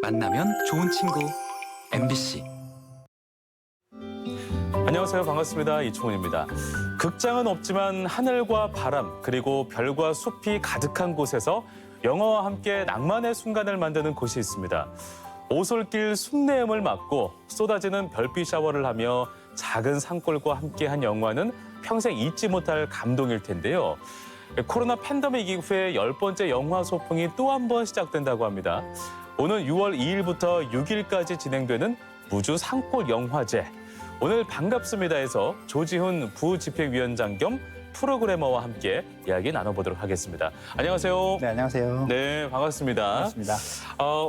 만나면 좋은 친구 MBC. 안녕하세요. 반갑습니다. 이충훈입니다. 극장은 없지만 하늘과 바람 그리고 별과 숲이 가득한 곳에서 영화와 함께 낭만의 순간을 만드는 곳이 있습니다. 오솔길 숲내음을 맞고 쏟아지는 별빛 샤워를 하며 작은 산골과 함께한 영화는 평생 잊지 못할 감동일 텐데요. 코로나 팬데믹 이후에 10번째 영화 소풍이 또 한 번 시작된다고 합니다. 오는 6월 2일부터 6일까지 진행되는 무주 산골 영화제. 오늘 반갑습니다에서 조지훈 부집행위원장 겸 프로그래머와 함께 이야기 나눠보도록 하겠습니다. 안녕하세요. 네, 안녕하세요. 네, 반갑습니다. 반갑습니다.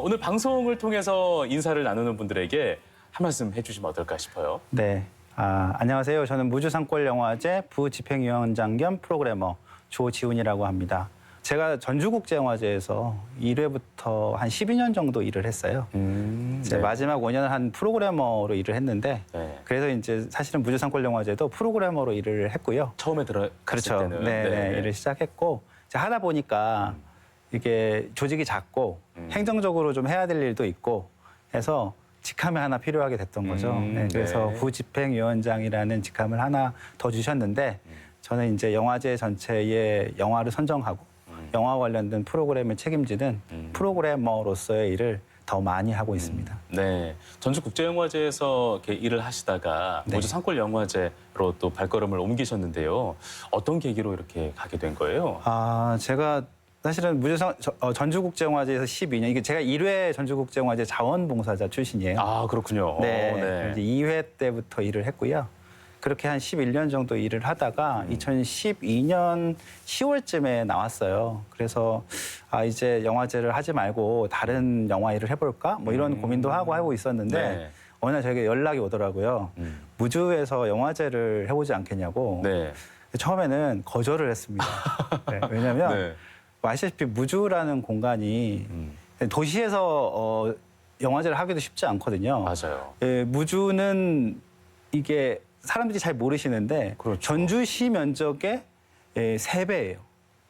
오늘 방송을 통해서 인사를 나누는 분들에게 한 말씀 해주시면 어떨까 싶어요. 네, 안녕하세요. 저는 무주산골영화제 부집행위원장 겸 프로그래머 조지훈이라고 합니다. 제가 전주국제영화제에서 1회부터 한 12년 정도 일을 했어요. 네. 마지막 5년을 한 프로그래머로 일을 했는데 네. 그래서 이제 사실은 무주산골영화제도 프로그래머로 일을 했고요. 처음에 들어갔을 그렇죠. 때는. 네, 일을 시작했고 이제 하다 보니까 이게 조직이 작고 행정적으로 좀 해야 될 일도 있고 해서 직함이 하나 필요하게 됐던 거죠. 네, 그래서 네. 부집행위원장이라는 직함을 하나 더 주셨는데 저는 이제 영화제 전체의 영화를 선정하고 영화 관련된 프로그램을 책임지는 프로그래머로서의 일을 더 많이 하고 있습니다. 네, 전주국제영화제에서 이렇게 일을 하시다가 네. 무주 산골영화제로 또 발걸음을 옮기셨는데요. 어떤 계기로 이렇게 가게 된 거예요? 제가 사실은 전주국제영화제에서 12년, 이게 제가 1회 전주국제영화제 자원봉사자 출신이에요. 아, 그렇군요. 네, 이제 2회 때부터 일을 했고요. 그렇게 한 11년 정도 일을 하다가 2012년 10월쯤에 나왔어요. 그래서 이제 영화제를 하지 말고 다른 영화 일을 해볼까? 뭐 이런 고민도 하고 있었는데 네. 어느 날 저에게 연락이 오더라고요. 무주에서 영화제를 해보지 않겠냐고. 네. 처음에는 거절을 했습니다. 네, 왜냐하면 네. 아시다시피 무주라는 공간이 도시에서 영화제를 하기도 쉽지 않거든요. 맞아요. 무주는 이게 사람들이 잘 모르시는데 그렇죠. 전주시 면적의 3배예요.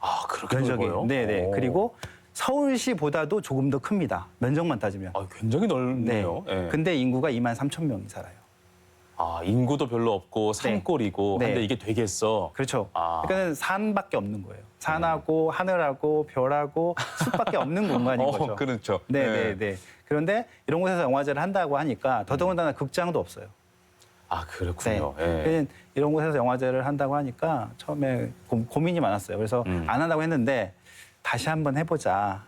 아, 그렇게 면적이. 넓어요? 네네. 오. 그리고 서울시보다도 조금 더 큽니다. 면적만 따지면. 아, 굉장히 넓네요. 네. 근데 인구가 2만 3천 명이 살아요. 아, 인구도 별로 없고 산골이고 네. 한데 이게 되겠어. 그렇죠. 아. 그러니까 산밖에 없는 거예요. 산하고 하늘하고 별하고 숲밖에 없는 공간인 거죠. 그렇죠. 네네네. 그런데 이런 곳에서 영화제를 한다고 하니까 더더군다나 극장도 없어요. 아, 그렇군요. 예. 그래서 이런 곳에서 영화제를 한다고 하니까 처음에 고민이 많았어요. 그래서 안 한다고 했는데 다시 한번 해보자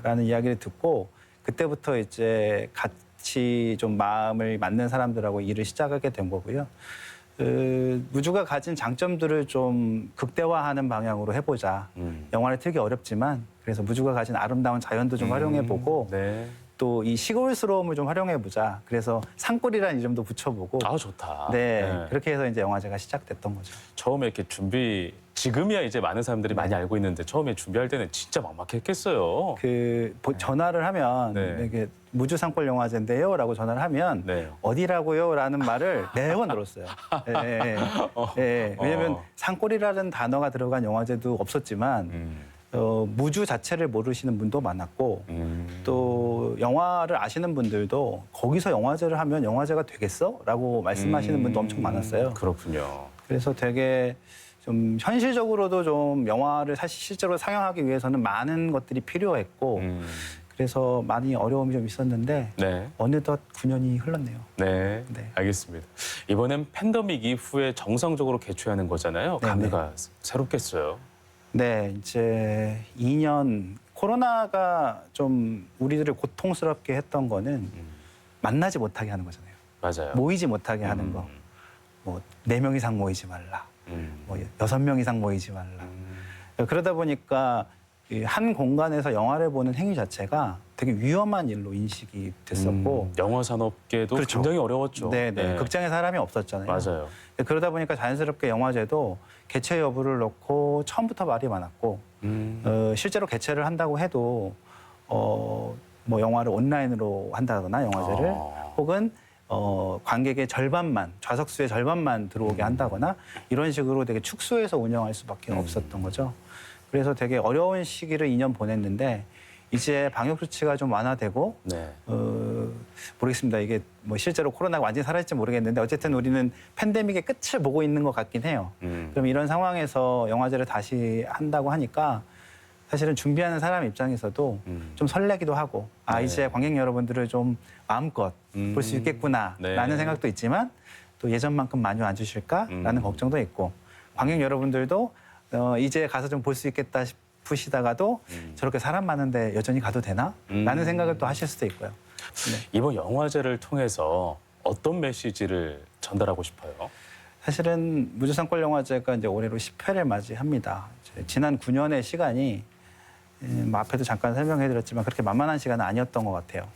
라는 이야기를 듣고 그때부터 이제 같이 좀 마음을 맞는 사람들하고 일을 시작하게 된 거고요. 무주가 가진 장점들을 좀 극대화하는 방향으로 해보자. 영화를 틀기 어렵지만 그래서 무주가 가진 아름다운 자연도 좀 활용해보고 네. 또 이 시골스러움을 좀 활용해보자. 그래서 산골이라는 이름도 붙여보고 아, 좋다. 네, 그렇게 해서 이제 영화제가 시작됐던 거죠. 처음에 이렇게 지금이야 이제 많은 사람들이 많이 알고 있는데 처음에 준비할 때는 진짜 막막했겠어요. 전화를 하면 네. 이게 무주 산골 영화제인데요라고 전화를 하면 네. 어디라고요라는 말을 매번 들었어요. 네, 네. 왜냐하면 산골이라는 단어가 들어간 영화제도 없었지만 무주 자체를 모르시는 분도 많았고 또 영화를 아시는 분들도 거기서 영화제를 하면 영화제가 되겠어? 라고 말씀하시는 분도 엄청 많았어요. 그렇군요. 그래서 되게 좀 현실적으로도 좀 영화를 사실 실제로 상영하기 위해서는 많은 것들이 필요했고 그래서 많이 어려움이 좀 있었는데 네. 어느덧 9년이 흘렀네요. 네. 네. 알겠습니다. 이번엔 팬데믹 이후에 정상적으로 개최하는 거잖아요. 네, 감회가 새롭겠어요. 네, 이제 2년 코로나가 좀 우리들을 고통스럽게 했던 거는 만나지 못하게 하는 거잖아요. 맞아요. 모이지 못하게 하는 거. 뭐 4명 이상 모이지 말라. 뭐 6명 이상 모이지 말라. 그러다 보니까 이 한 공간에서 영화를 보는 행위 자체가 되게 위험한 일로 인식이 됐었고 영화 산업계도 그렇죠. 굉장히 어려웠죠. 네네. 극장에 사람이 없었잖아요. 맞아요. 그러다 보니까 자연스럽게 영화제도 개최 여부를 놓고 처음부터 말이 많았고 실제로 개최를 한다고 해도 뭐 영화를 온라인으로 한다거나 영화제를 혹은 관객의 절반만 좌석수의 절반만 들어오게 한다거나 이런 식으로 되게 축소해서 운영할 수밖에 없었던 거죠. 그래서 되게 어려운 시기를 2년 보냈는데 이제 방역 조치가 좀 완화되고 네. 모르겠습니다. 이게 뭐 실제로 코로나가 완전히 사라질지 모르겠는데 어쨌든 우리는 팬데믹의 끝을 보고 있는 것 같긴 해요. 그럼 이런 상황에서 영화제를 다시 한다고 하니까 사실은 준비하는 사람 입장에서도 좀 설레기도 하고 아 네. 이제 관객 여러분들을 좀 마음껏 볼 수 있겠구나라는 네. 생각도 있지만 또 예전만큼 많이 안 주실까라는 걱정도 있고 관객 여러분들도 이제 가서 좀 볼 수 있겠다 싶으시다가도 저렇게 사람 많은데 여전히 가도 되나? 라는 생각을 또 하실 수도 있고요. 네. 이번 영화제를 통해서 어떤 메시지를 전달하고 싶어요? 사실은 무주상권 영화제가 이제 올해로 10회를 맞이합니다. 지난 9년의 시간이 뭐 앞에도 잠깐 설명해드렸지만 그렇게 만만한 시간은 아니었던 것 같아요.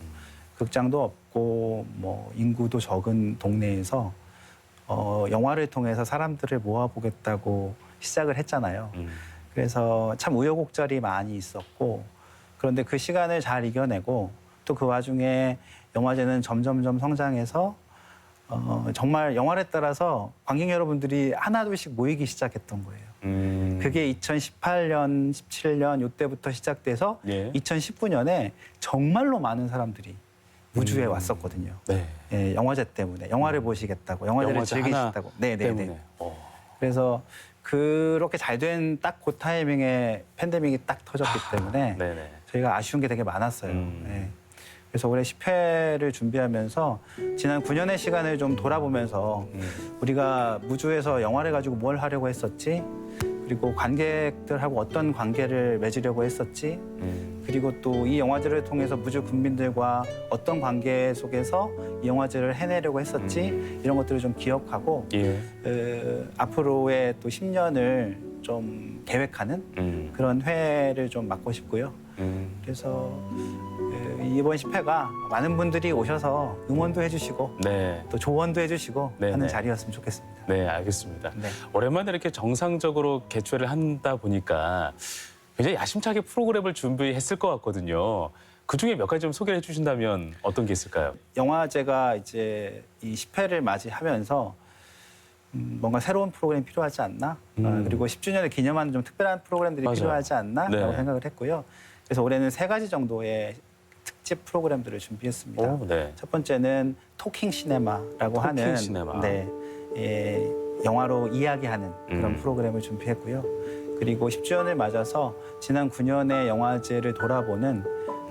극장도 없고 뭐 인구도 적은 동네에서 영화를 통해서 사람들을 모아보겠다고 시작을 했잖아요. 그래서 참 우여곡절이 많이 있었고 그런데 그 시간을 잘 이겨내고 또 그 와중에 영화제는 점점점 성장해서 정말 영화에 따라서 관객 여러분들이 하나둘씩 모이기 시작했던 거예요. 그게 2018년, 17년 이때부터 시작돼서 예. 2019년에 정말로 많은 사람들이 무주에 왔었거든요. 네. 예, 영화제 때문에 영화를 보시겠다고 영화제를 영화제 하나 즐기시겠다고. 네네네. 때문에. 그래서 그렇게 잘 된 딱 그 타이밍에 팬데믹이 딱 터졌기 때문에 네네. 저희가 아쉬운 게 되게 많았어요. 예. 그래서 올해 10회를 준비하면서 지난 9년의 시간을 좀 돌아보면서 우리가 무주에서 영화를 가지고 뭘 하려고 했었지, 그리고 관객들하고 어떤 관계를 맺으려고 했었지, 그리고 또 이 영화제를 통해서 무주 국민들과 어떤 관계 속에서 이 영화제를 해내려고 했었지, 이런 것들을 좀 기억하고 예. 앞으로의 또 10년을 좀 계획하는 그런 회를 좀 맡고 싶고요. 그래서 이번 10회가 많은 분들이 오셔서 응원도 해주시고 네. 또 조언도 해주시고 네, 하는 네. 자리였으면 좋겠습니다. 네, 알겠습니다. 네. 오랜만에 이렇게 정상적으로 개최를 한다 보니까 굉장히 야심차게 프로그램을 준비했을 것 같거든요. 그중에 몇 가지 좀 소개를 해주신다면 어떤 게 있을까요? 영화제가 이제 이 10회를 맞이하면서 뭔가 새로운 프로그램이 필요하지 않나? 그리고 10주년을 기념하는 좀 특별한 프로그램들이 맞아요. 필요하지 않나라고 네. 생각을 했고요. 그래서 올해는 3가지 정도의 특집 프로그램들을 준비했습니다. 오, 네. 첫 번째는 토킹 시네마라고 토킹 하는 시네마. 네, 영화로 이야기하는 그런 음. 프로그램을 준비했고요. 그리고 10주년을 맞아서 지난 9년의 영화제를 돌아보는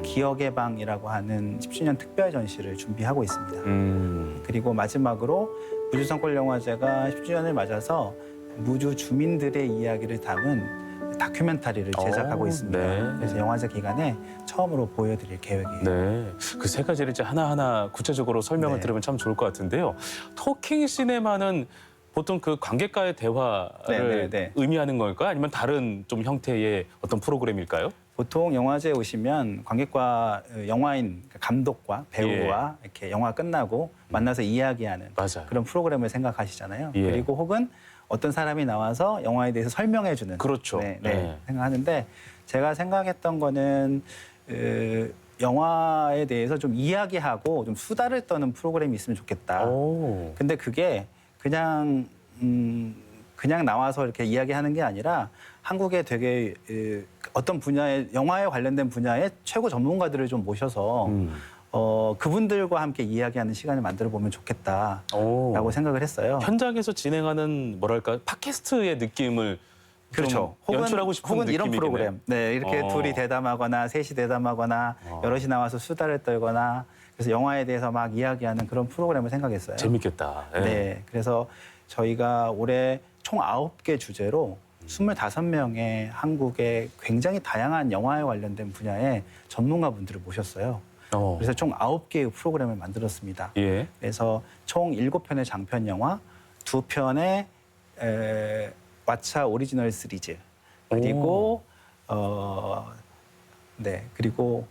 기억의 방이라고 하는 10주년 특별 전시를 준비하고 있습니다. 그리고 마지막으로 무주상권 영화제가 10주년을 맞아서 무주 주민들의 이야기를 담은 다큐멘터리를 제작하고 있습니다. 네. 그래서 영화제 기간에 처음으로 보여드릴 계획이에요. 네. 그 세 가지를 이제 하나하나 구체적으로 설명을 네. 들으면 참 좋을 것 같은데요. 토킹 시네마는 보통 그 관객과의 대화를 네. 의미하는 걸까요? 아니면 다른 좀 형태의 어떤 프로그램일까요? 보통 영화제에 오시면 관객과 영화인 감독과 배우와 이렇게 영화 끝나고 만나서 이야기하는 맞아요. 그런 프로그램을 생각하시잖아요. 예. 그리고 혹은 어떤 사람이 나와서 영화에 대해서 설명해주는 그렇죠. 네, 네. 생각하는데 제가 생각했던 거는 영화에 대해서 좀 이야기하고 좀 수다를 떠는 프로그램이 있으면 좋겠다. 오. 근데 그게 그냥 나와서 이렇게 이야기하는 게 아니라 한국에 되게 어떤 분야에 영화에 관련된 분야의 최고 전문가들을 좀 모셔서 그분들과 함께 이야기하는 시간을 만들어 보면 좋겠다라고 오. 생각을 했어요. 현장에서 진행하는 뭐랄까 팟캐스트의 느낌을 그렇죠. 좀 연출하고 싶은 혹은 이런 느낌이겠네요. 프로그램. 네, 이렇게 어. 둘이 대담하거나 셋이 대담하거나 여럿이 나와서 수다를 떨거나 그래서 영화에 대해서 막 이야기하는 그런 프로그램을 생각했어요. 재밌겠다. 예. 네, 그래서 저희가 올해 총 9개 주제로 25명의 한국의 굉장히 다양한 영화에 관련된 분야의 전문가분들을 모셨어요. 그래서 총 9개의 프로그램을 만들었습니다. 예. 그래서 총 7편의 장편 영화, 2편의 왓챠 오리지널 시리즈, 그리고 그리고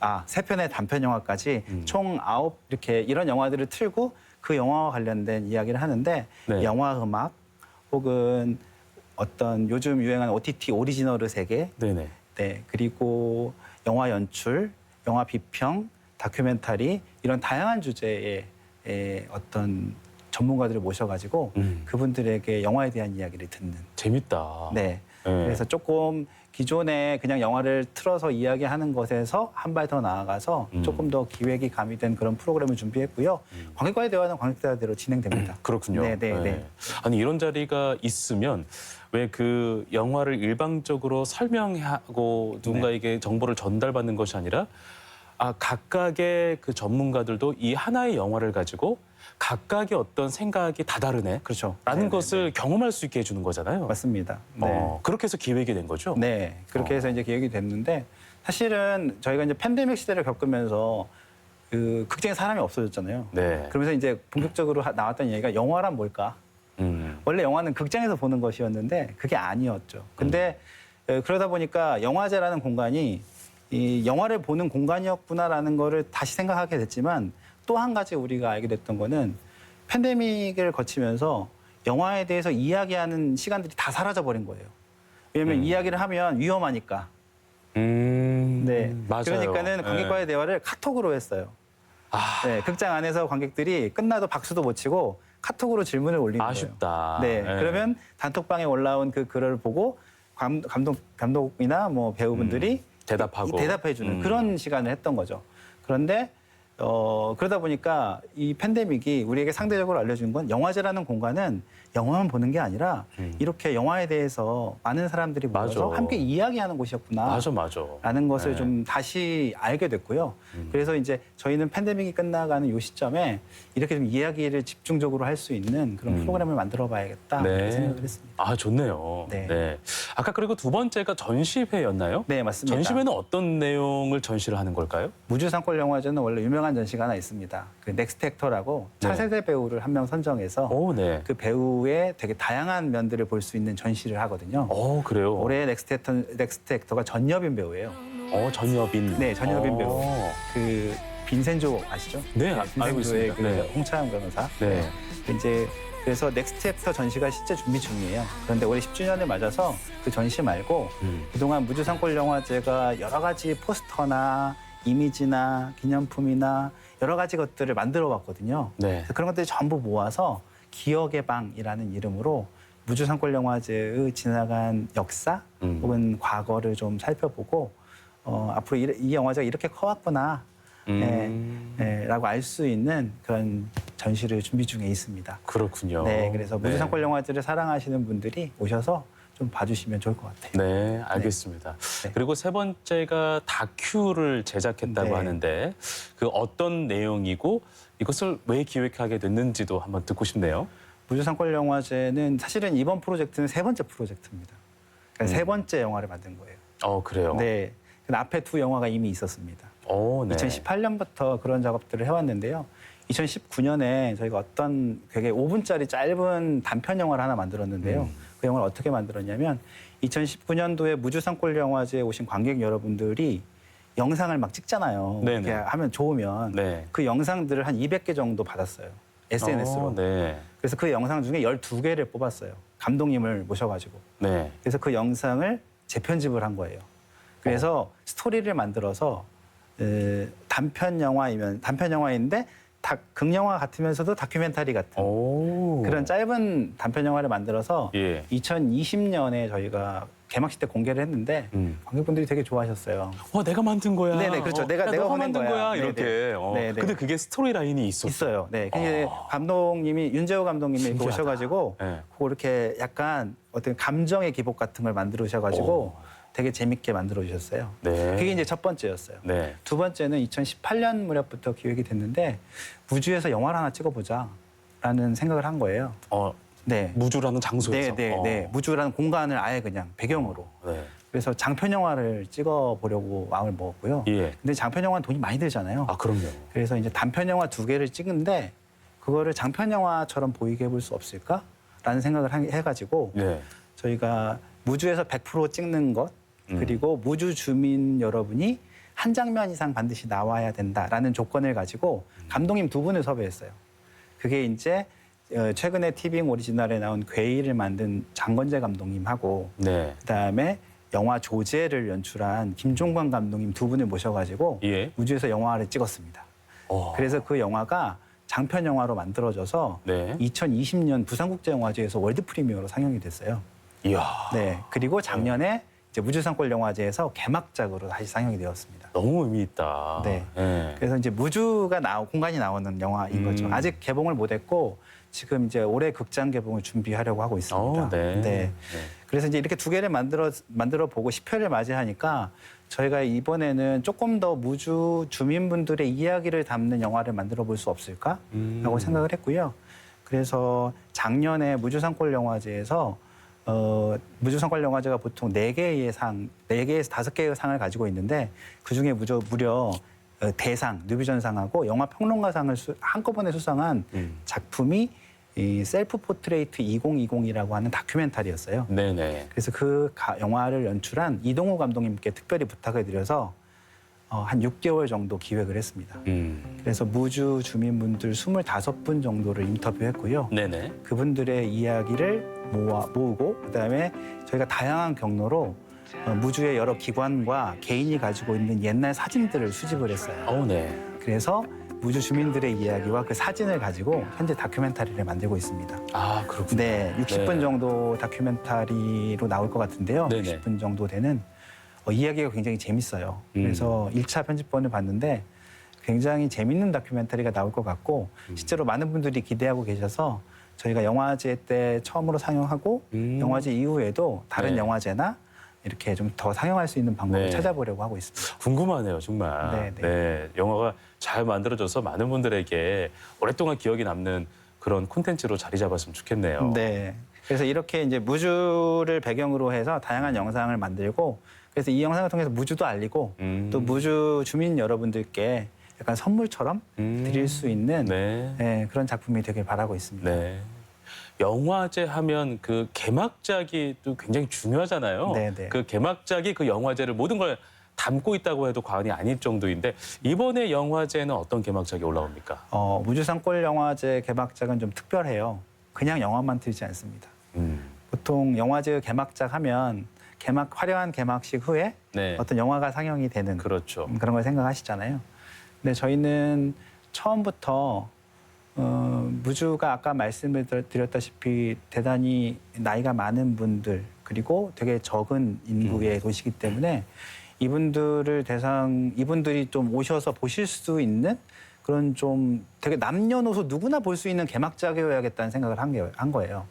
3편의 단편 영화까지 총 9 이렇게 이런 영화들을 틀고 그 영화와 관련된 이야기를 하는데 네. 영화 음악 혹은 어떤 요즘 유행하는 OTT 오리지널의 세계, 네네. 네, 그리고 영화 연출, 영화 비평, 다큐멘터리 이런 다양한 주제의 어떤 전문가들을 모셔가지고 그분들에게 영화에 대한 이야기를 듣는. 재밌다. 네, 그래서 조금 기존에 그냥 영화를 틀어서 이야기하는 것에서 한 발 더 나아가서 조금 더 기획이 가미된 그런 프로그램을 준비했고요. 관객과의 대화는 관객대화대로 진행됩니다. 그렇군요. 네. 아니 이런 자리가 있으면 왜 그 영화를 일방적으로 설명하고 누군가에게 정보를 전달받는 것이 아니라 각각의 그 전문가들도 이 하나의 영화를 가지고 각각의 어떤 생각이 다 다르네. 그렇죠. 라는 네네네. 것을 경험할 수 있게 해주는 거잖아요. 맞습니다. 네. 그렇게 해서 기획이 된 거죠? 네, 그렇게 해서 이제 기획이 됐는데 사실은 저희가 이제 팬데믹 시대를 겪으면서 그 극장에 사람이 없어졌잖아요. 네. 그러면서 이제 본격적으로 나왔던 얘기가 영화란 뭘까? 원래 영화는 극장에서 보는 것이었는데 그게 아니었죠. 근데 그러다 보니까 영화제라는 공간이 이 영화를 보는 공간이었구나라는 거를 다시 생각하게 됐지만 또 한 가지 우리가 알게 됐던 거는 팬데믹을 거치면서 영화에 대해서 이야기하는 시간들이 다 사라져 버린 거예요. 왜냐하면 이야기를 하면 위험하니까. 네. 맞아요. 그러니까는 관객과의 대화를 카톡으로 했어요. 네, 극장 안에서 관객들이 끝나도 박수도 못 치고 카톡으로 질문을 올리는 아쉽다. 거예요. 네. 네. 그러면 단톡방에 올라온 그 글을 보고 감독이나 뭐 배우분들이 대답하고. 대답해주는 그런 시간을 했던 거죠. 그런데 그러다 보니까 이 팬데믹이 우리에게 상대적으로 알려준 건 영화제라는 공간은 영화만 보는 게 아니라 이렇게 영화에 대해서 많은 사람들이 모여서 맞아. 함께 이야기하는 곳이었구나. 맞아. 라는 것을 네. 좀 다시 알게 됐고요. 그래서 이제 저희는 팬데믹이 끝나가는 이 시점에 이렇게 좀 이야기를 집중적으로 할 수 있는 그런 프로그램을 만들어 봐야겠다 이렇게 생각을 했습니다. 좋네요. 네. 아까 그리고 두 번째가 전시회였나요? 네, 맞습니다. 전시회는 어떤 내용을 전시를 하는 걸까요? 무주상골 영화제는 원래 유명한 전시가 하나 있습니다. 그 넥스트 액터라고 차세대 배우를 한 명 선정해서 네. 그 배우의 되게 다양한 면들을 볼 수 있는 전시를 하거든요. 그래요? 올해 넥스트 액터가 전여빈 배우예요. 전여빈. 네, 전여빈 배우. 그 빈센조 아시죠? 네, 알고 빈센조의 있습니다. 그 네. 홍차영 변호사. 네. 이제 그래서 넥스트 액터 전시가 실제 준비 중이에요. 그런데 올해 10주년을 맞아서 그 전시 말고 그동안 무주상골 영화제가 여러 가지 포스터나 이미지나 기념품이나 여러 가지 것들을 만들어 왔거든요. 네. 그래서 그런 것들을 전부 모아서 기억의 방이라는 이름으로 무주상골 영화제의 지나간 역사 혹은 과거를 좀 살펴보고 앞으로 이 영화제가 이렇게 커왔구나 라고 알 수 있는 그런 전시를 준비 중에 있습니다. 그렇군요. 네, 그래서 네. 무주상골 영화제를 사랑하시는 분들이 오셔서 좀 봐주시면 좋을 것 같아요. 네, 알겠습니다. 네. 그리고 세 번째가 다큐를 제작했다고 네. 하는데 그 어떤 내용이고 이것을 왜 기획하게 됐는지도 한번 듣고 싶네요. 무주상골 영화제는 사실은 이번 프로젝트는 세 번째 프로젝트입니다. 그러니까 세 번째 영화를 만든 거예요. 그래요? 네, 근데 앞에 두 영화가 이미 있었습니다. 네. 2018년부터 그런 작업들을 해왔는데요. 2019년에 저희가 어떤 되게 5분짜리 짧은 단편 영화를 하나 만들었는데요. 그 영화를 어떻게 만들었냐면 2019년도에 무주상골 영화제에 오신 관객 여러분들이 영상을 막 찍잖아요. 네네. 이렇게 하면 좋으면 네. 그 영상들을 한 200개 정도 받았어요. SNS로. 네. 그래서 그 영상 중에 12개를 뽑았어요. 감독님을 모셔가지고. 네. 그래서 그 영상을 재편집을 한 거예요. 그래서 스토리를 만들어서 단편 영화인데 극영화 같으면서도 다큐멘터리 같은 그런 짧은 단편 영화를 만들어서 2020년에 저희가 개막식 때 공개를 했는데 관객분들이 되게 좋아하셨어요. 내가 만든 거야. 네네, 그렇죠. 내가 너가 보낸 만든 거야. 이렇게. 네네. 근데 그게 스토리 라인이 있어요. 네. 근데 감독님이 윤재호 감독님이 이렇게 신기하다. 오셔가지고 네. 그거 이렇게 약간 어떤 감정의 기복 같은 걸 만들으셔가지고 되게 재밌게 만들어 주셨어요. 네. 그게 이제 첫 번째였어요. 네. 두 번째는 2018년 무렵부터 기획이 됐는데 무주에서 영화를 하나 찍어보자라는 생각을 한 거예요. 네. 무주라는 장소에서. 네. 무주라는 공간을 아예 그냥 배경으로. 네. 그래서 장편 영화를 찍어보려고 마음을 먹었고요. 근데 장편 영화는 돈이 많이 들잖아요. 그럼요. 그래서 이제 단편 영화 2개를 찍는데 그거를 장편 영화처럼 보이게 해볼 수 없을까라는 생각을 해가지고 저희가 무주에서 100% 찍는 것 그리고 무주 주민 여러분이 한 장면 이상 반드시 나와야 된다라는 조건을 가지고 감독님 두 분을 섭외했어요. 그게 이제 최근에 티빙 오리지널에 나온 괴이를 만든 장건재 감독님하고 그다음에 영화 조제를 연출한 김종관 감독님 두 분을 모셔가지고 무주에서 영화를 찍었습니다. 그래서 그 영화가 장편 영화로 만들어져서 2020년 부산국제영화제에서 월드 프리미어로 상영이 됐어요. 이야. 네. 그리고 작년에 이제 무주상골 영화제에서 개막작으로 다시 상영이 되었습니다. 너무 의미 있다. 네. 예. 그래서 이제 공간이 나오는 영화인 거죠. 아직 개봉을 못했고 지금 이제 올해 극장 개봉을 준비하려고 하고 있습니다. 네. 그래서 이제 이렇게 두 개를 만들어 보고 10회를 맞이하니까 저희가 이번에는 조금 더 무주 주민분들의 이야기를 담는 영화를 만들어 볼 수 없을까라고 생각을 했고요. 그래서 작년에 무주상골 영화제에서 무주상골 영화제가 보통 4개에서 5개의 상을 가지고 있는데 그중에 무려 대상, 뉴비전상하고 영화 평론가상을 한꺼번에 수상한 작품이 이 셀프 포트레이트 2020이라고 하는 다큐멘터리였어요. 네네. 그래서 그 영화를 연출한 이동우 감독님께 특별히 부탁을 드려서 한 6개월 정도 기획을 했습니다. 그래서 무주 주민분들 25분 정도를 인터뷰했고요. 네네. 그분들의 이야기를 모으고 그다음에 저희가 다양한 경로로 무주의 여러 기관과 개인이 가지고 있는 옛날 사진들을 수집을 했어요. 네. 그래서 무주 주민들의 이야기와 그 사진을 가지고 현재 다큐멘터리를 만들고 있습니다. 아, 그렇군요. 네, 60분 정도 다큐멘터리로 나올 것 같은데요. 네네. 60분 정도 되는 이야기가 굉장히 재밌어요. 그래서 1차 편집본을 봤는데 굉장히 재밌는 다큐멘터리가 나올 것 같고 실제로 많은 분들이 기대하고 계셔서 저희가 영화제 때 처음으로 상영하고 영화제 이후에도 다른 네. 영화제나 이렇게 좀 더 상영할 수 있는 방법을 네. 찾아보려고 하고 있습니다. 궁금하네요, 정말. 네. 영화가 잘 만들어져서 많은 분들에게 오랫동안 기억이 남는 그런 콘텐츠로 자리 잡았으면 좋겠네요. 네. 그래서 이렇게 이제 무주를 배경으로 해서 다양한 영상을 만들고 그래서 이 영상을 통해서 무주도 알리고 또 무주 주민 여러분들께 약간 선물처럼 드릴 수 있는 네. 그런 작품이 되길 바라고 있습니다. 네. 영화제 하면 그 개막작이 또 굉장히 중요하잖아요. 네네. 그 개막작이 그 영화제를 모든 걸 담고 있다고 해도 과언이 아닐 정도인데 이번에 영화제는 어떤 개막작이 올라옵니까? 무주상골 영화제 개막작은 좀 특별해요. 그냥 영화만 틀지 않습니다. 보통 영화제 개막작 하면 화려한 개막식 후에 네. 어떤 영화가 상영이 되는 그렇죠. 그런 걸 생각하시잖아요. 근데 저희는 처음부터 무주가 아까 말씀을 드렸다시피 대단히 나이가 많은 분들 그리고 되게 적은 인구의 도시이기 때문에 이분들이 좀 오셔서 보실 수 있는 그런 좀 되게 남녀노소 누구나 볼 수 있는 개막작이어야겠다는 생각을 한 거예요.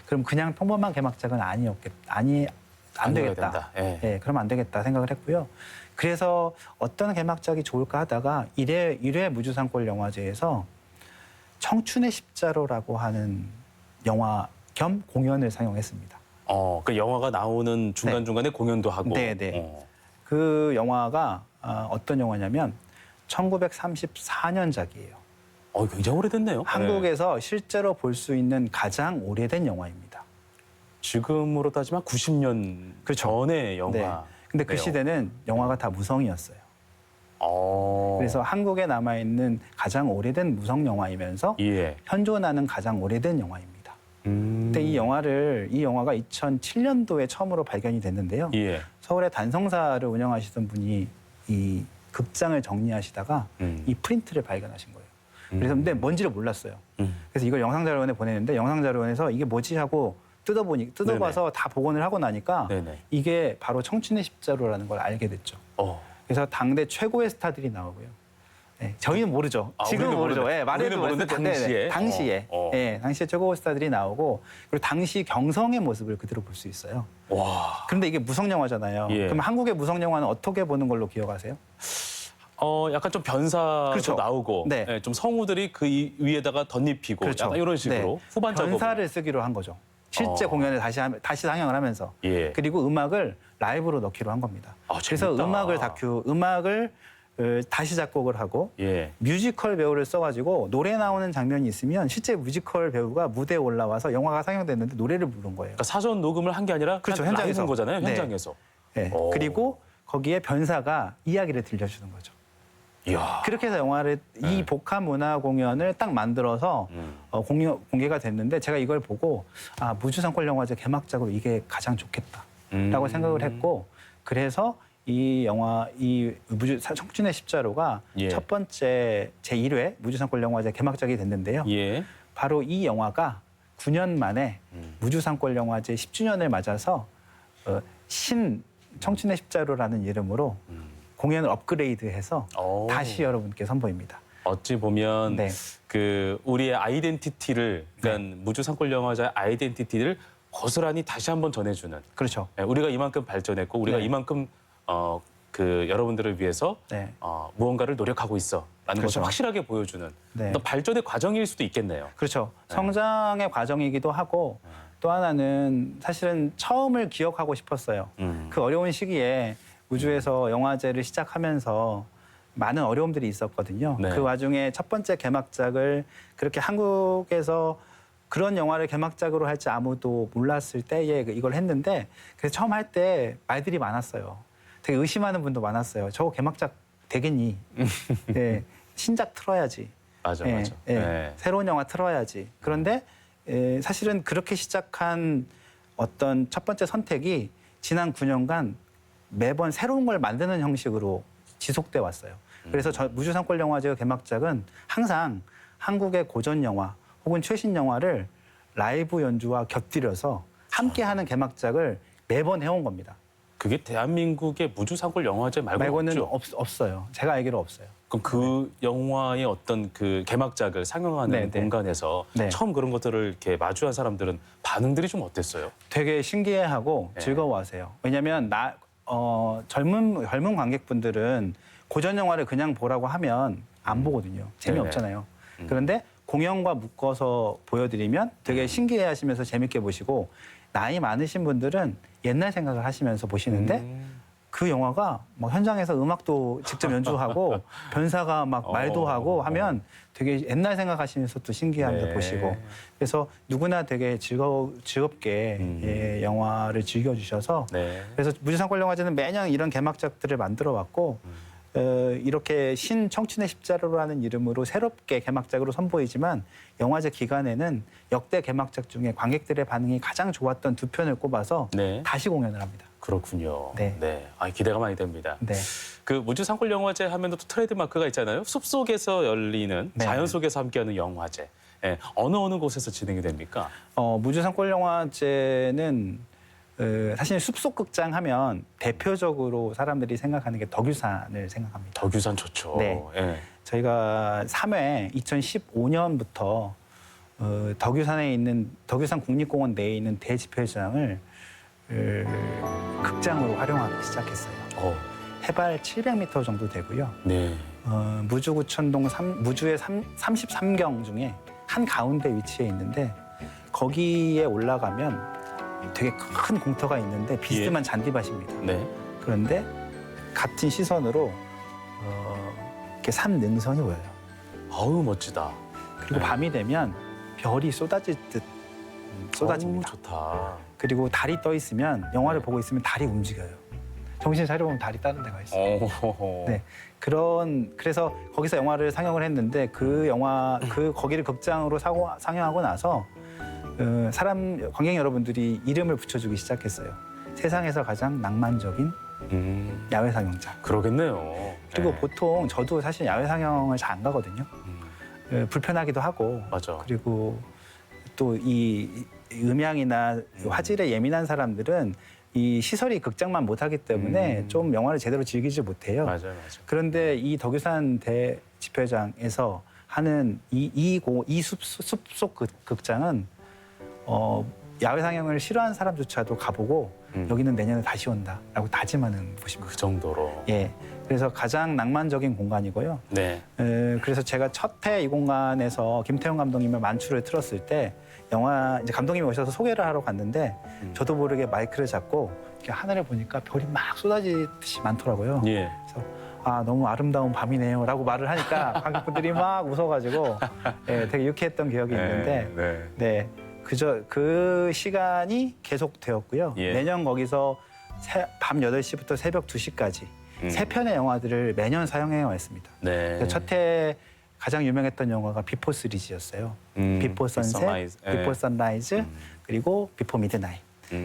그럼 그냥 평범한 개막작은 안 되겠다. 예. 그러면 안 되겠다 생각을 했고요. 그래서 어떤 개막작이 좋을까 하다가 1회 무주상골 영화제에서 청춘의 십자로라고 하는 영화 겸 공연을 상영했습니다. 그 영화가 나오는 중간중간에 공연도 하고. 네네. 그 영화가 어떤 영화냐면 1934년작이에요. 굉장히 오래됐네요. 한국에서 실제로 볼 수 있는 가장 오래된 영화입니다. 지금으로 따지면 90년 그렇죠. 전의 영화. 네. 근데 그 시대는 영화가 다 무성이었어요. 그래서 한국에 남아있는 가장 오래된 무성 영화이면서 예. 현존하는 가장 오래된 영화입니다. 근데 이 영화가 2007년도에 처음으로 발견이 됐는데요. 예. 서울의 단성사를 운영하시던 분이 이 극장을 정리하시다가 이 프린트를 발견하신 거예요. 그래서 근데 뭔지를 몰랐어요. 그래서 이걸 영상자료원에 보내는데 영상자료원에서 이게 뭐지 하고 뜯어봐서 다 복원을 하고 나니까 네네. 이게 바로 청춘의 십자로라는 걸 알게 됐죠. 그래서 당대 최고의 스타들이 나오고요. 네, 저희는 모르죠. 지금은 모르죠. 우리는 모르는데 당시에. 당시에 최고의 스타들이 나오고 그리고 당시 경성의 모습을 그대로 볼 수 있어요. 와. 그런데 이게 무성 영화잖아요. 예. 그럼 한국의 무성 영화는 어떻게 보는 걸로 기억하세요? 약간 좀 변사도 그렇죠. 나오고, 네. 좀 성우들이 그 위에다가 덧입히고, 그렇죠. 약간 이런 식으로 후반 작업. 변사를 쓰기로 한 거죠. 실제 공연을 다시 상영을 하면서 예. 그리고 음악을 라이브로 넣기로 한 겁니다. 그래서 재밌다. 음악을 다시 작곡을 하고 예. 뮤지컬 배우를 써가지고 노래 나오는 장면이 있으면 실제 뮤지컬 배우가 무대에 올라와서 영화가 상영됐는데 노래를 부른 거예요. 그러니까 사전 녹음을 한 게 아니라 그렇죠. 그냥 현장에서. 라이브인 거잖아요. 네. 현장에서. 네. 그리고 거기에 변사가 이야기를 들려주는 거죠. 이야. 그렇게 해서 이 복합 문화 공연을 딱 만들어서 공개가 됐는데 제가 이걸 보고 무주상골 영화제 개막작으로 이게 가장 좋겠다라고 생각을 했고 그래서 이 청춘의 십자로가 예. 첫 번째 제1회 무주상골 영화제 개막작이 됐는데요. 예. 바로 이 영화가 9년 만에 무주상권 영화제 10주년을 맞아서 신 청춘의 십자로라는 이름으로 공연을 업그레이드해서 오. 다시 여러분께 선보입니다. 어찌 보면 네. 그 우리의 아이덴티티를, 그러니까 무주상권 영화제의 아이덴티티를 고스란히 다시 한번 전해주는. 그렇죠. 예, 우리가 이만큼 발전했고 우리가 네. 이만큼 그 여러분들을 위해서 네. 무언가를 노력하고 있어라는 그렇죠. 것을 확실하게 보여주는 네. 어떤 발전의 과정일 수도 있겠네요. 그렇죠. 성장의 과정이기도 하고 또 하나는 사실은 처음을 기억하고 싶었어요. 그 어려운 시기에 우주에서 영화제를 시작하면서 많은 어려움들이 있었거든요. 네. 그 와중에 첫 번째 개막작을 그렇게 한국에서 그런 영화를 개막작으로 할지 아무도 몰랐을 때에 이걸 했는데 그래서 처음 할 때 말들이 많았어요. 되게 의심하는 분도 많았어요. 저거 개막작 되겠니? 네, 신작 틀어야지. 맞아, 예, 맞아. 예, 네. 새로운 영화 틀어야지. 그런데 사실은 그렇게 시작한 어떤 첫 번째 선택이 지난 9년간 매번 새로운 걸 만드는 형식으로 지속돼 왔어요. 그래서 무주상권 영화제 개막작은 항상 한국의 고전 영화 혹은 최신 영화를 라이브 연주와 곁들여서 함께하는 개막작을 매번 해온 겁니다. 그게 대한민국의 무주상권 영화제 말고는 없죠? 없어요. 제가 알기로 없어요. 그럼 그 영화의 어떤 그 개막작을 상영하는 네, 네. 공간에서 네. 처음 그런 것들을 이렇게 마주한 사람들은 반응들이 좀 어땠어요? 되게 신기해하고 네. 즐거워하세요. 왜냐하면 젊은 관객분들은 고전 영화를 그냥 보라고 하면 안 보거든요. 재미없잖아요. 그런데 공연과 묶어서 보여드리면 되게 신기해하시면서 재밌게 보시고 나이 많으신 분들은 옛날 생각을 하시면서 보시는데 그 영화가 뭐 현장에서 음악도 직접 연주하고 변사가 막 말도 하고 하면 되게 옛날 생각하시면서 또 신기하면서 네. 보시고 그래서 누구나 되게 즐겁게 예, 영화를 즐겨주셔서 네. 그래서 무주상권 영화제는 매년 이런 개막작들을 만들어 왔고 이렇게 신 청춘의 십자로라는 이름으로 새롭게 개막작으로 선보이지만 영화제 기간에는 역대 개막작 중에 관객들의 반응이 가장 좋았던 두 편을 꼽아서 네. 다시 공연을 합니다. 그렇군요. 네. 네. 아, 기대가 많이 됩니다. 네. 그 무주상권 영화제 하면 또 트레이드 마크가 있잖아요. 숲속에서 열리는 네. 자연 속에서 함께하는 영화제. 예, 어느 곳에서 진행이 됩니까? 무주상권 영화제는 사실 숲속 극장 하면 대표적으로 사람들이 생각하는 게 덕유산을 생각합니다. 덕유산 좋죠. 네. 예. 저희가 3회 2015년부터 덕유산에 있는 덕유산 국립공원 내에 있는 대집회장을 극장으로 활용하기 시작했어요. 해발 700m 정도 되고요. 네. 무주구천동 무주의 33경 중에 한 가운데 위치해 있는데 거기에 올라가면 되게 큰 공터가 있는데 비스듬한 잔디밭입니다. 네. 그런데 같은 시선으로 이렇게 산 능선이 보여요. 아우 멋지다. 그리고 밤이 되면 별이 쏟아질 듯 쏟아집니다. 아우, 좋다. 그리고 달이 떠 있으면 영화를 네. 보고 있으면 달이 움직여요. 정신 차려보면 달이 다른 데가 있어요. 오. 네. 그래서 거기서 영화를 상영을 했는데 거기를 극장으로 상영하고 나서 관객 여러분들이 이름을 붙여주기 시작했어요. 세상에서 가장 낭만적인 야외 상영장. 그러겠네요. 그리고 네. 보통 저도 사실 야외 상영을 잘 안 가거든요. 불편하기도 하고. 맞아. 그리고 또 이 음향이나 화질에 예민한 사람들은 이 시설이 극장만 못하기 때문에 좀 영화를 제대로 즐기지 못해요. 맞아요. 그런데 이 덕유산 대집회장에서 하는 이 숲속 극장은 야외 상영을 싫어하는 사람조차도 가보고 여기는 내년에 다시 온다라고 다짐하는 곳입니다. 그 정도로. 예, 그래서 가장 낭만적인 공간이고요. 네. 그래서 제가 첫 해 이 공간에서 김태형 감독님의 만추를 틀었을 때 영화 이제 감독님이 오셔서 소개를 하러 갔는데 저도 모르게 마이크를 잡고 이렇게 하늘을 보니까 별이 막 쏟아지듯이 많더라고요. 예. 그래서 너무 아름다운 밤이네요라고 말을 하니까 관객분들이 막 웃어가지고 예, 되게 유쾌했던 기억이 있는데 네. 그 시간이 계속되었고요. 예. 매년 거기서 밤 8시부터 새벽 2시까지 세 편의 영화들을 매년 사용해 왔습니다. 네. 첫 해 가장 유명했던 영화가 비포 시리즈였어요. 비포 선셋, 비포 선라이즈, 그리고 비포 미드나잇.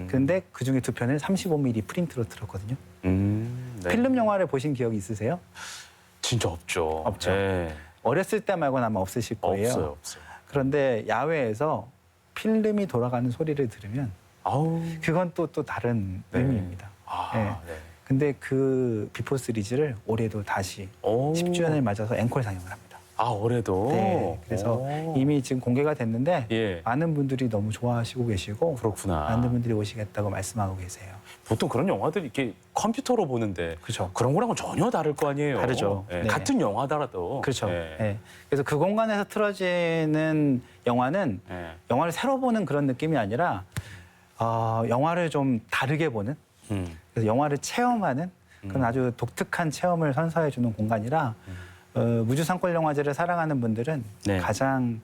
그런데 그중에 두 편을 35mm 프린트로 틀었거든요. 네. 필름 영화를 보신 기억이 있으세요? 진짜 없죠. 없죠. 네. 어렸을 때 말고는 아마 없으실 거예요. 없어요. 그런데 야외에서 필름이 돌아가는 소리를 들으면 아우. 그건 또 다른 네. 의미입니다. 아, 네. 네. 근데 그 비포 시리즈를 올해도 다시 오. 10주년을 맞아서 앵콜 상영을 합니다. 아, 올해도. 네, 그래서 오. 이미 지금 공개가 됐는데 예. 많은 분들이 너무 좋아하시고 계시고 그렇구나. 많은 분들이 오시겠다고 말씀하고 계세요. 보통 그런 영화들 이렇게 컴퓨터로 보는데 그렇죠. 그런 거랑은 전혀 다를 거 아니에요. 다르죠. 예, 네. 같은 영화더라도. 그렇죠. 예. 네. 그래서 그 공간에서 틀어지는 영화는 예. 영화를 새로 보는 그런 느낌이 아니라 영화를 좀 다르게 보는 그래서 영화를 체험하는 그런 아주 독특한 체험을 선사해 주는 공간이라 무주상권 영화제를 사랑하는 분들은 네. 가장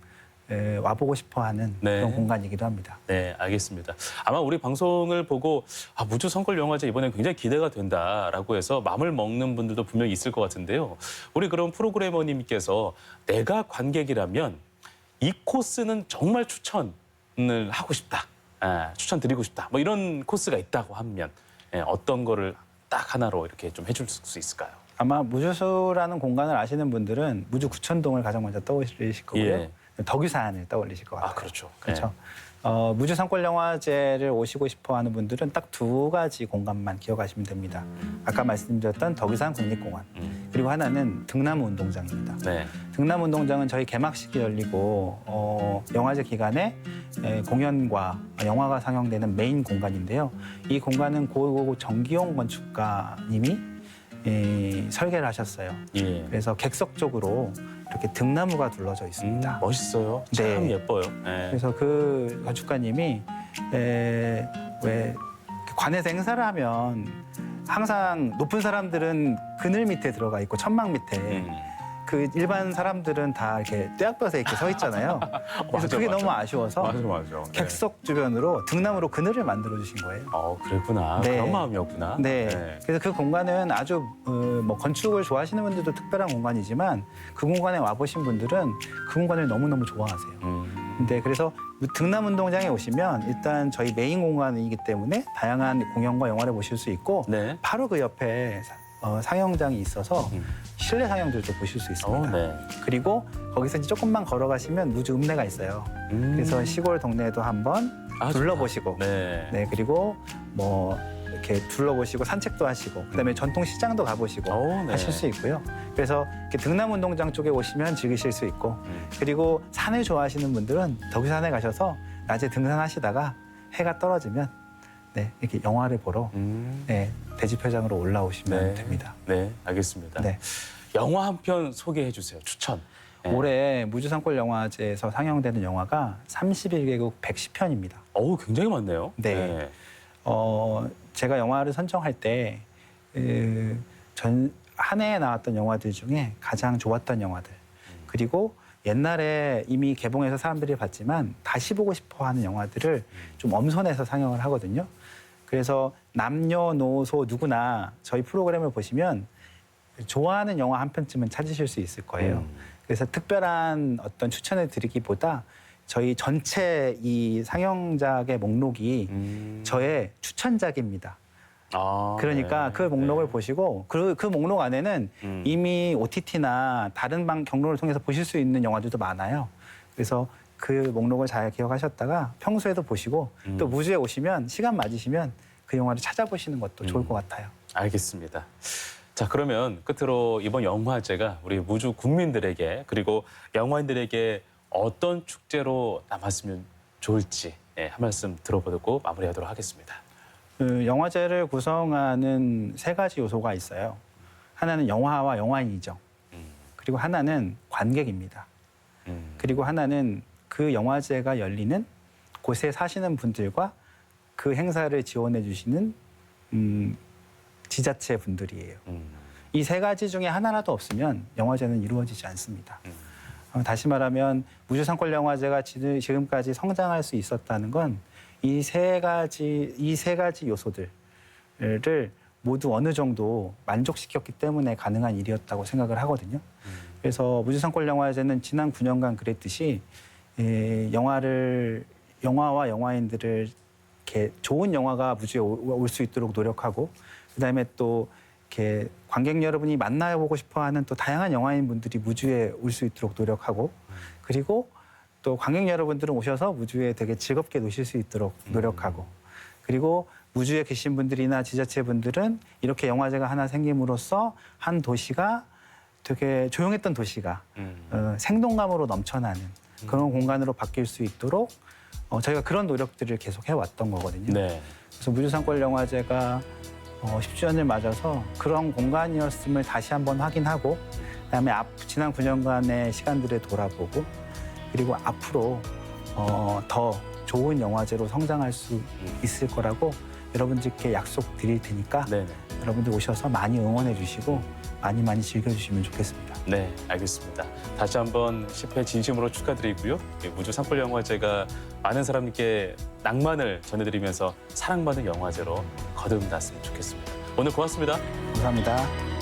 와보고 싶어하는 네. 그런 공간이기도 합니다. 네, 알겠습니다. 아마 우리 방송을 보고 무주 성걸 영화제 이번에 굉장히 기대가 된다라고 해서 마음을 먹는 분들도 분명히 있을 것 같은데요. 우리 그런 프로그래머님께서 내가 관객이라면 이 코스는 정말 추천을 하고 싶다. 추천드리고 싶다. 뭐 이런 코스가 있다고 하면 어떤 거를 딱 하나로 이렇게 좀 해줄 수 있을까요? 아마 무주수라는 공간을 아시는 분들은 무주 구천동을 가장 먼저 떠올리실 거고요. 예. 덕유산을 떠올리실 것 같아요. 아, 그렇죠. 그렇죠. 무주 상권 영화제를 오시고 싶어하는 분들은 딱 두 가지 공간만 기억하시면 됩니다. 아까 말씀드렸던 덕유산 국립공원 그리고 하나는 등나무 운동장입니다. 네. 등나무 운동장은 저희 개막식이 열리고 영화제 기간에 공연과 영화가 상영되는 메인 공간인데요. 이 공간은 고 정기용 건축가님이 설계를 하셨어요. 예. 그래서 객석 쪽으로 이렇게 등나무가 둘러져 있습니다. 멋있어요. 참 네. 예뻐요. 예. 그래서 그 건축가님이 왜 관에서 행사를 하면 항상 높은 사람들은 그늘 밑에 들어가 있고 천막 밑에 그 일반 사람들은 다 이렇게 떼약볕에 이렇게 서 있잖아요. 그래서 맞아, 그게 맞아. 너무 아쉬워서 맞아. 객석 주변으로 등나무로 그늘을 만들어 주신 거예요. 그랬구나. 네. 그런 마음이었구나. 네. 그래서 그 공간은 아주 뭐 건축을 좋아하시는 분들도 특별한 공간이지만 그 공간에 와보신 분들은 그 공간을 너무너무 좋아하세요. 네, 그래서 등남 운동장에 오시면 일단 저희 메인 공간이기 때문에 다양한 공연과 영화를 보실 수 있고 네. 바로 그 옆에 상영장이 있어서 실내 상영들도 보실 수 있습니다. 네. 그리고 거기서 이제 조금만 걸어가시면 무주 읍내가 있어요. 그래서 시골 동네도 한번 둘러보시고 네. 네, 그리고 뭐 이렇게 둘러보시고 산책도 하시고 그다음에 전통 시장도 가보시고 네. 하실 수 있고요. 그래서 이렇게 등남 운동장 쪽에 오시면 즐기실 수 있고 그리고 산을 좋아하시는 분들은 덕유산에 가셔서 낮에 등산하시다가 해가 떨어지면 네, 이렇게 영화를 보러 네, 대지표장으로 올라오시면 됩니다. 네, 알겠습니다. 네. 영화 한 편 소개해 주세요. 추천. 네. 올해 무주상권 영화제에서 상영되는 영화가 31개국 110편입니다. 굉장히 많네요. 네. 제가 영화를 선정할 때 한 해에 나왔던 영화들 중에 가장 좋았던 영화들 그리고 옛날에 이미 개봉해서 사람들이 봤지만 다시 보고 싶어하는 영화들을 좀 엄선해서 상영을 하거든요. 그래서 남녀노소 누구나 저희 프로그램을 보시면 좋아하는 영화 한 편쯤은 찾으실 수 있을 거예요. 그래서 특별한 어떤 추천을 드리기보다 저희 전체 이 상영작의 목록이 저의 추천작입니다. 그러니까 네. 그 목록을 보시고 그 목록 안에는 이미 OTT나 다른 경로를 통해서 보실 수 있는 영화들도 많아요. 그래서 그 목록을 잘 기억하셨다가 평소에도 보시고 또 무주에 오시면 시간 맞으시면 그 영화를 찾아보시는 것도 좋을 것 같아요. 알겠습니다. 자, 그러면 끝으로 이번 영화제가 우리 무주 국민들에게 그리고 영화인들에게 어떤 축제로 남았으면 좋을지 한 말씀 들어보고 마무리하도록 하겠습니다. 영화제를 구성하는 세 가지 요소가 있어요. 하나는 영화와 영화인이죠. 그리고 하나는 관객입니다. 그리고 하나는 그 영화제가 열리는 곳에 사시는 분들과 그 행사를 지원해 주시는 지자체 분들이에요. 이 세 가지 중에 하나라도 없으면 영화제는 이루어지지 않습니다. 다시 말하면 무주상권 영화제가 지금까지 성장할 수 있었다는 건 이 세 가지 요소들을 모두 어느 정도 만족시켰기 때문에 가능한 일이었다고 생각을 하거든요. 그래서 무주상권 영화제는 지난 9년간 그랬듯이 영화와 영화인들을 이렇게 좋은 영화가 무주에 올 수 있도록 노력하고 그다음에 또 이렇게 관객 여러분이 만나보고 싶어하는 또 다양한 영화인 분들이 무주에 올 수 있도록 노력하고 그리고 또 관객 여러분들은 오셔서 무주에 되게 즐겁게 노실 수 있도록 노력하고 그리고 무주에 계신 분들이나 지자체 분들은 이렇게 영화제가 하나 생김으로써 한 도시가 되게 조용했던 도시가 생동감으로 넘쳐나는 그런 공간으로 바뀔 수 있도록 저희가 그런 노력들을 계속 해왔던 거거든요. 네. 그래서 무주산골 영화제가 10주년을 맞아서 그런 공간이었음을 다시 한번 확인하고 그다음에 지난 9년간의 시간들을 돌아보고 그리고 앞으로 더 좋은 영화제로 성장할 수 있을 거라고 여러분들께 약속 드릴 테니까 네네. 여러분들 오셔서 많이 응원해 주시고 많이 즐겨주시면 좋겠습니다. 네, 알겠습니다. 다시 한번 10회 진심으로 축하드리고요. 무주 산골 영화제가 많은 사람께 낭만을 전해드리면서 사랑받는 영화제로 거듭났으면 좋겠습니다. 오늘 고맙습니다. 감사합니다.